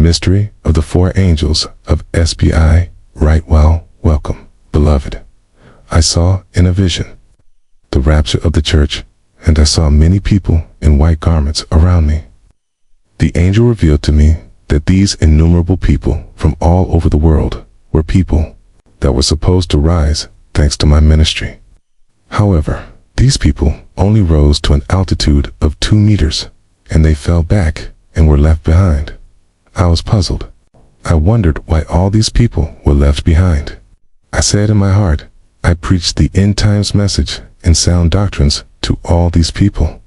mystery of the four angels of SPI. Right, well, welcome, beloved. I saw in a vision the rapture of the church, and I saw many people in white garments around me. The angel revealed to me that these innumerable people from all over the world were people that were supposed to rise thanks to my ministry. However, these people only rose to an altitude of 2 meters, and they fell back and were left behind. I was puzzled. I wondered why all these people were left behind. I said in my heart, I preached the end times message and sound doctrines to all these people.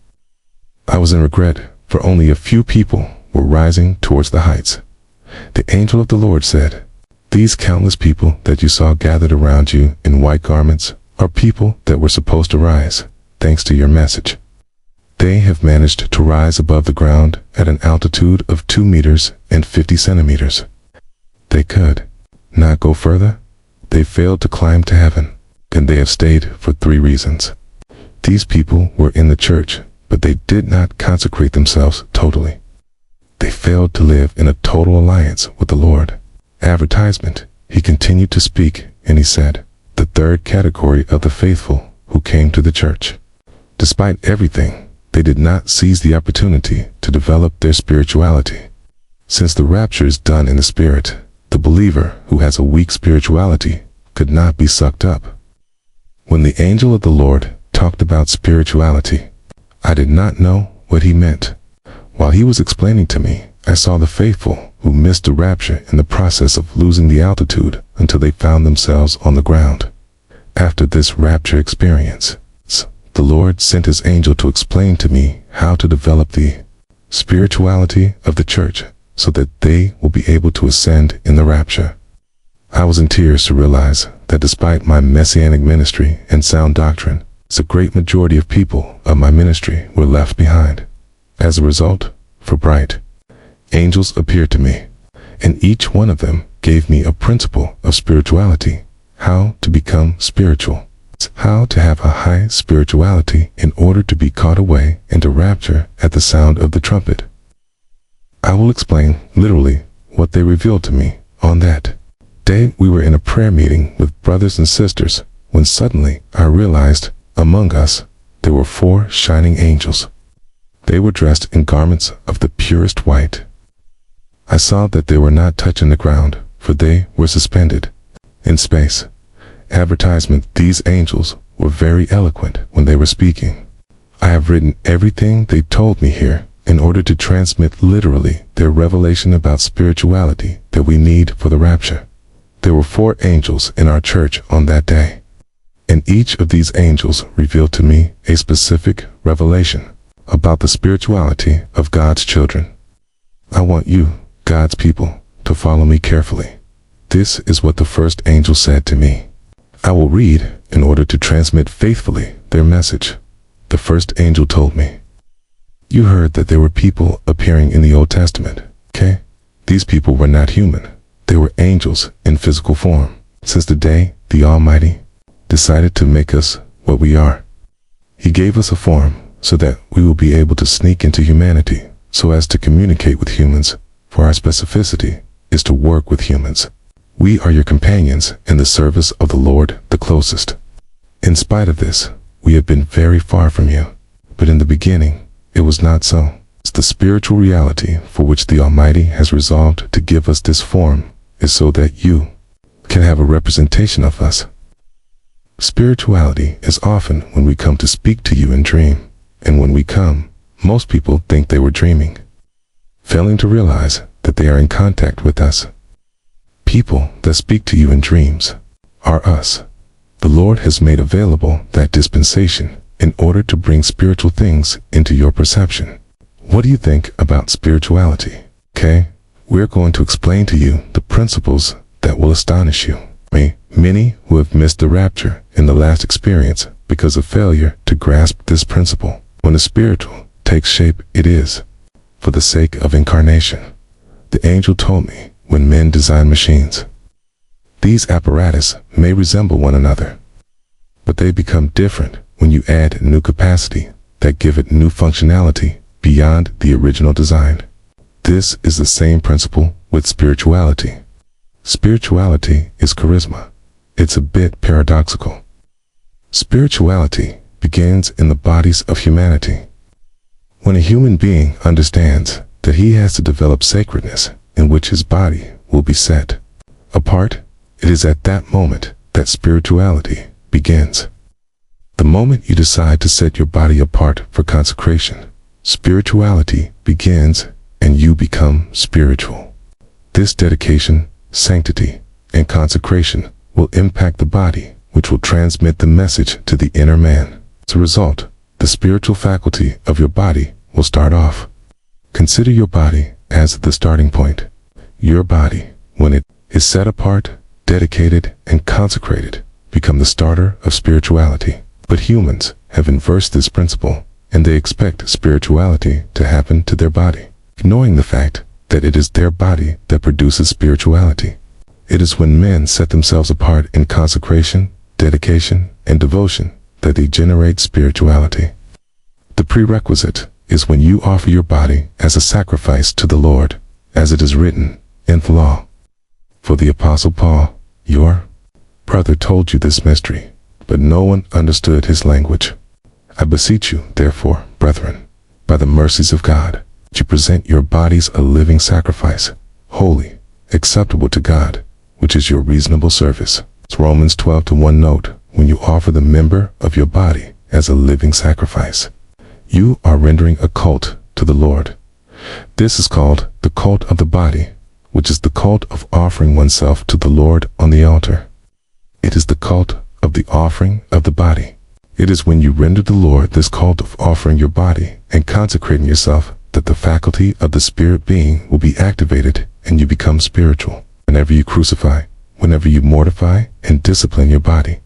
I was in regret, for only a few people were rising towards the heights. The angel of the Lord said, these countless people that you saw gathered around you in white garments are people that were supposed to rise, thanks to your message. They have managed to rise above the ground at an altitude of 2 meters and 50 centimeters. They could not go further. They failed to climb to heaven, and they have stayed for 3 reasons. These people were in the church, but they did not consecrate themselves totally. They failed to live in a total alliance with the Lord. Advertisement. He continued to speak, and he said, the third category of the faithful who came to the church. Despite everything, they did not seize the opportunity to develop their spirituality. Since the rapture is done in the spirit, the believer who has a weak spirituality could not be sucked up. When the angel of the Lord talked about spirituality, I did not know what he meant. While he was explaining to me, I saw the faithful who missed the rapture in the process of losing the altitude until they found themselves on the ground. After this rapture experience, the Lord sent his angel to explain to me how to develop the spirituality of the church so that they will be able to ascend in the rapture. I was in tears to realize that despite my messianic ministry and sound doctrine, a great majority of people of my ministry were left behind. As a result, for bright angels appeared to me, and each one of them gave me a principle of spirituality, how to become spiritual, how to have a high spirituality in order to be caught away into rapture at the sound of the trumpet. I will explain literally what they revealed to me on that day. We were in a prayer meeting with brothers and sisters when suddenly I realized among us there were 4 shining angels. They were dressed in garments of the purest white. I saw that they were not touching the ground, for they were suspended in space. Advertisement. These angels were very eloquent when they were speaking. I have written everything they told me here in order to transmit literally their revelation about spirituality that we need for the rapture. There were 4 angels in our church on that day, and each of these angels revealed to me a specific revelation about the spirituality of God's children. I want you, God's people, to follow me carefully. This is what the first angel said to me. I will read in order to transmit faithfully their message. The first angel told me, you heard that there were people appearing in the Old Testament, okay? These people were not human. They were angels in physical form. Since the day the Almighty decided to make us what we are, he gave us a form so that we will be able to sneak into humanity so as to communicate with humans, for our specificity is to work with humans. We are your companions in the service of the Lord, the closest. In spite of this, we have been very far from you, but in the beginning, it was not so. It's the spiritual reality for which the Almighty has resolved to give us this form is so that you can have a representation of us. Spirituality is often when we come to speak to you in dream, and when we come, most people think they were dreaming, failing to realize that they are in contact with us. People that speak to you in dreams are us. The Lord has made available that dispensation in order to bring spiritual things into your perception. What do you think about spirituality? Okay, we're going to explain to you the principles that will astonish you. Many who have missed the rapture in the last experience because of failure to grasp this principle. When the spiritual takes shape, it is for the sake of incarnation. The angel told me when men design machines, these apparatus may resemble one another, but they become different when you add new capacity that give it new functionality beyond the original design. This is the same principle with spirituality. Spirituality is charisma. It's a bit paradoxical. Spirituality begins in the bodies of humanity. When a human being understands that he has to develop sacredness in which his body will be set apart, it is at that moment that spirituality begins. The moment you decide to set your body apart for consecration, spirituality begins and you become spiritual. This dedication, sanctity, and consecration will impact the body, which will transmit the message to the inner man. As a result, the spiritual faculty of your body will start off. Consider your body as the starting point. Your body, when it is set apart, dedicated, and consecrated, become the starter of spirituality. But humans have inversed this principle, and they expect spirituality to happen to their body, ignoring the fact that it is their body that produces spirituality. It is when men set themselves apart in consecration, dedication, and devotion that they generate spirituality. The prerequisite is when you offer your body as a sacrifice to the Lord, as it is written in the law. For the Apostle Paul, your brother, told you this mystery, but no one understood his language. I beseech you, therefore, brethren, by the mercies of God, that you present your bodies a living sacrifice, holy, acceptable to God, which is your reasonable service. It's Romans 12:1 note, when you offer the member of your body as a living sacrifice, you are rendering a cult to the Lord. This is called the cult of the body, which is the cult of offering oneself to the Lord on the altar. It is the cult of the offering of the body. It is when you render the Lord this cult of offering your body and consecrating yourself that the faculty of the spirit being will be activated and you become spiritual. Whenever you crucify, whenever you mortify and discipline your body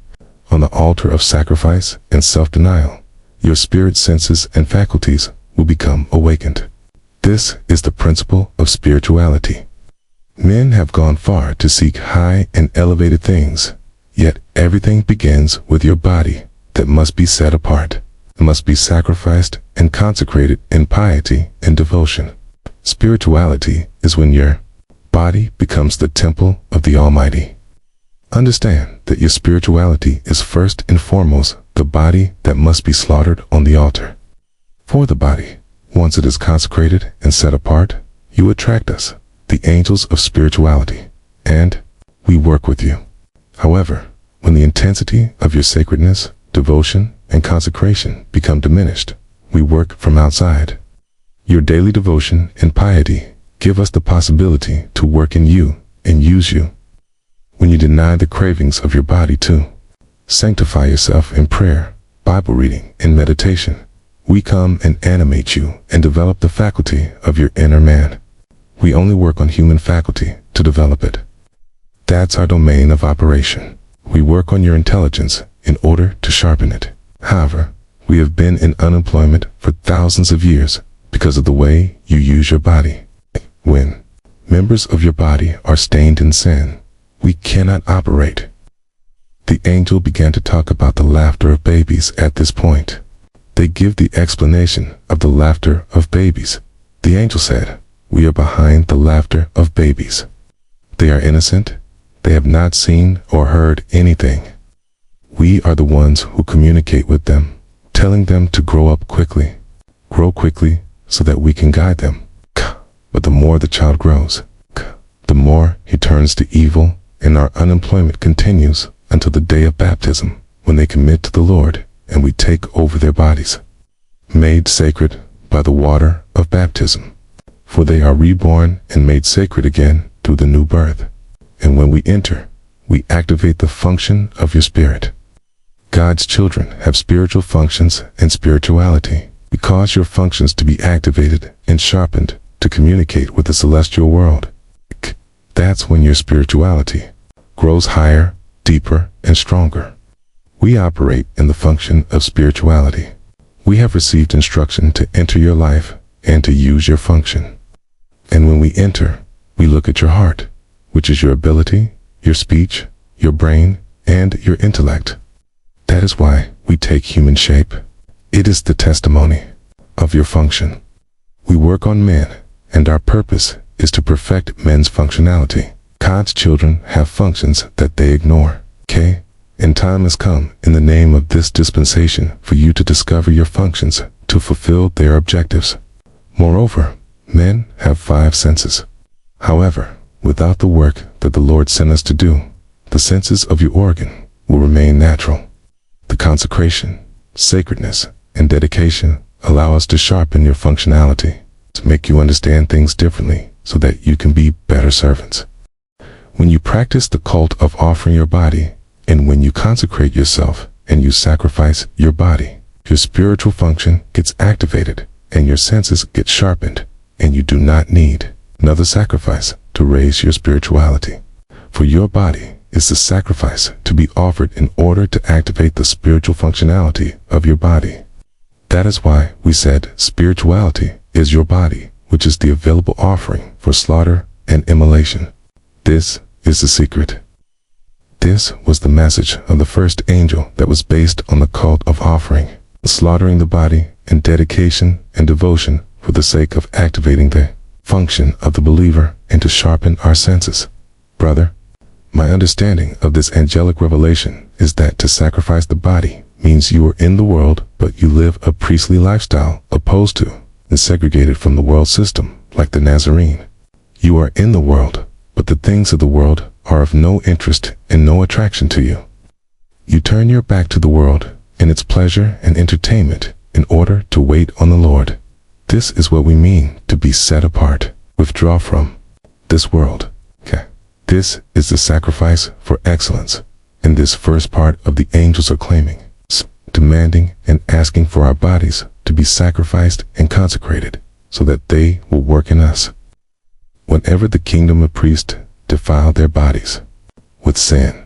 on the altar of sacrifice and self-denial, your spirit senses and faculties will become awakened. This is the principle of spirituality. Men have gone far to seek high and elevated things, yet everything begins with your body that must be set apart, must be sacrificed and consecrated in piety and devotion. Spirituality is when your body becomes the temple of the Almighty. Understand that your spirituality is first and foremost the body that must be slaughtered on the altar. For the body, once it is consecrated and set apart, you attract us, the angels of spirituality, and we work with you. However, when the intensity of your sacredness, devotion, and consecration become diminished, we work from outside. Your daily devotion and piety give us the possibility to work in you and use you. When you deny the cravings of your body to sanctify yourself in prayer, Bible reading, and meditation, we come and animate you and develop the faculty of your inner man. We only work on human faculty to develop it. That's our domain of operation. We work on your intelligence in order to sharpen it. However, we have been in unemployment for thousands of years because of the way you use your body. When members of your body are stained in sin, we cannot operate. The angel began to talk about the laughter of babies at this point. They give the explanation of the laughter of babies. The angel said, we are behind the laughter of babies. They are innocent. They have not seen or heard anything. We are the ones who communicate with them, telling them to grow up quickly. Grow quickly so that we can guide them. But the more the child grows, the more he turns to evil, and our unemployment continues until the day of baptism, when they commit to the Lord and we take over their bodies, made sacred by the water of baptism. For they are reborn and made sacred again through the new birth. And when we enter, we activate the function of your spirit. God's children have spiritual functions and spirituality. We cause your functions to be activated and sharpened to communicate with the celestial world. That's when your spirituality grows higher, deeper, and stronger. We operate in the function of spirituality. We have received instruction to enter your life and to use your function. And when we enter, we look at your heart, which is your ability, your speech, your brain, and your intellect. That is why we take human shape. It is the testimony of your function. We work on men and our purpose is to perfect men's functionality. God's children have functions that they ignore. Okay? And time has come in the name of this dispensation for you to discover your functions to fulfill their objectives. Moreover, men have 5 senses. However, without the work that the Lord sent us to do, the senses of your organ will remain natural. The consecration, sacredness, and dedication allow us to sharpen your functionality, to make you understand things differently so that you can be better servants. When you practice the cult of offering your body, and when you consecrate yourself and you sacrifice your body, your spiritual function gets activated and your senses get sharpened, and you do not need another sacrifice to raise your spirituality. For your body is the sacrifice to be offered in order to activate the spiritual functionality of your body. That is why we said spirituality is your body, which is the available offering for slaughter and immolation. This is the secret. This was the message of the first angel that was based on the cult of offering, slaughtering the body and dedication and devotion for the sake of activating the function of the believer and to sharpen our senses. Brother, my understanding of this angelic revelation is that to sacrifice the body means you are in the world, but you live a priestly lifestyle opposed to and segregated from the world system, like the Nazarene. You are in the world, but the things of the world are of no interest and no attraction to you. You turn your back to the world and its pleasure and entertainment in order to wait on the Lord. This is what we mean to be set apart, withdraw from this world. Okay. This is the sacrifice for excellence, and this first part of the angels are claiming, demanding and asking for our bodies to be sacrificed and consecrated so that they will work in us. Whenever the kingdom of priests defile their bodies with sin,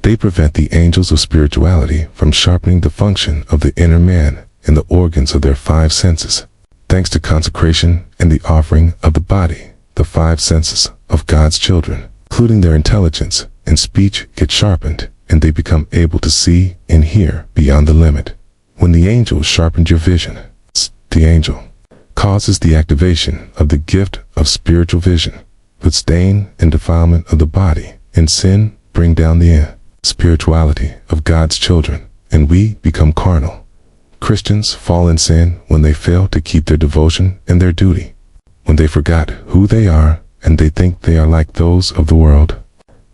they prevent the angels of spirituality from sharpening the function of the inner man and the organs of their 5 senses. Thanks to consecration and the offering of the body, the 5 senses of God's children, including their intelligence and speech, get sharpened, and they become able to see and hear beyond the limit. When the angel sharpened your vision, the angel causes the activation of the gift of spiritual vision. But stain and defilement of the body and sin bring down the spirituality of God's children, and we become carnal. Christians fall in sin when they fail to keep their devotion and their duty, when they forgot who they are and they think they are like those of the world.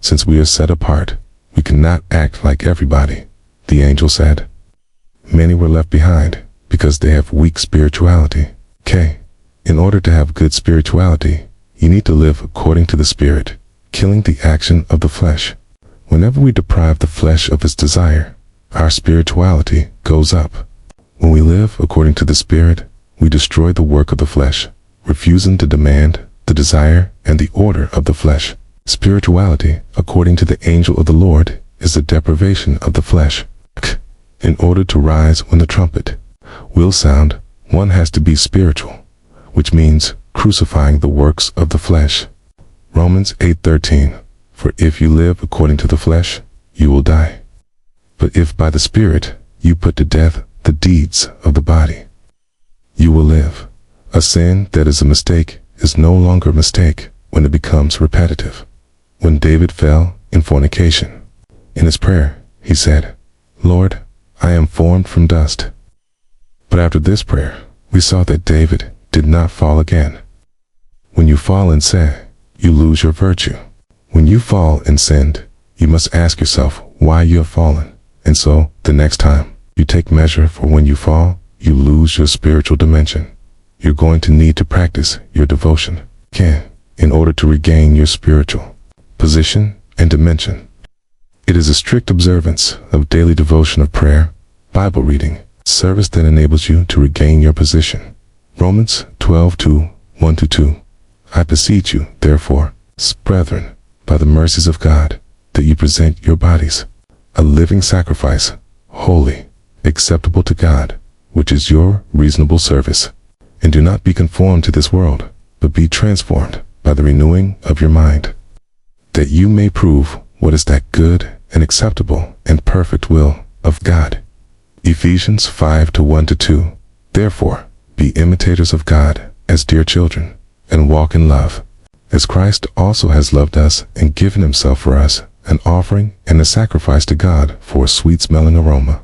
Since we are set apart, we cannot act like everybody, the angel said. Many were left behind because they have weak spirituality. In order to have good spirituality, you need to live according to the Spirit, killing the action of the flesh. Whenever we deprive the flesh of its desire, our spirituality goes up. When we live according to the Spirit, we destroy the work of the flesh, refusing to demand the desire and the order of the flesh. Spirituality, according to the angel of the Lord, is the deprivation of the flesh. In order to rise when the trumpet will sound, one has to be spiritual, which means crucifying the works of the flesh. Romans 8:13. For if you live according to the flesh, you will die. But if by the Spirit you put to death the deeds of the body, you will live. A sin that is a mistake is no longer a mistake when it becomes repetitive. When David fell in fornication, in his prayer, he said, Lord, I am formed from dust. But after this prayer, we saw that David did not fall again. When you fall in sin, you lose your virtue. When you fall in sin, you must ask yourself why you have fallen. And so, the next time you take measure for when you fall, you lose your spiritual dimension. You're going to need to practice your devotion in order to regain your spiritual position and dimension. It is a strict observance of daily devotion of prayer, Bible reading, service that enables you to regain your position. Romans 12:1-2. I beseech you, therefore, brethren, by the mercies of God, that you present your bodies a living sacrifice, holy, acceptable to God, which is your reasonable service. And do not be conformed to this world, but be transformed by the renewing of your mind, that you may prove what is that good and acceptable and perfect will of God. Ephesians 5:1-2. Therefore, be imitators of God as dear children, and walk in love, as Christ also has loved us and given himself for us, an offering and a sacrifice to God for a sweet-smelling aroma.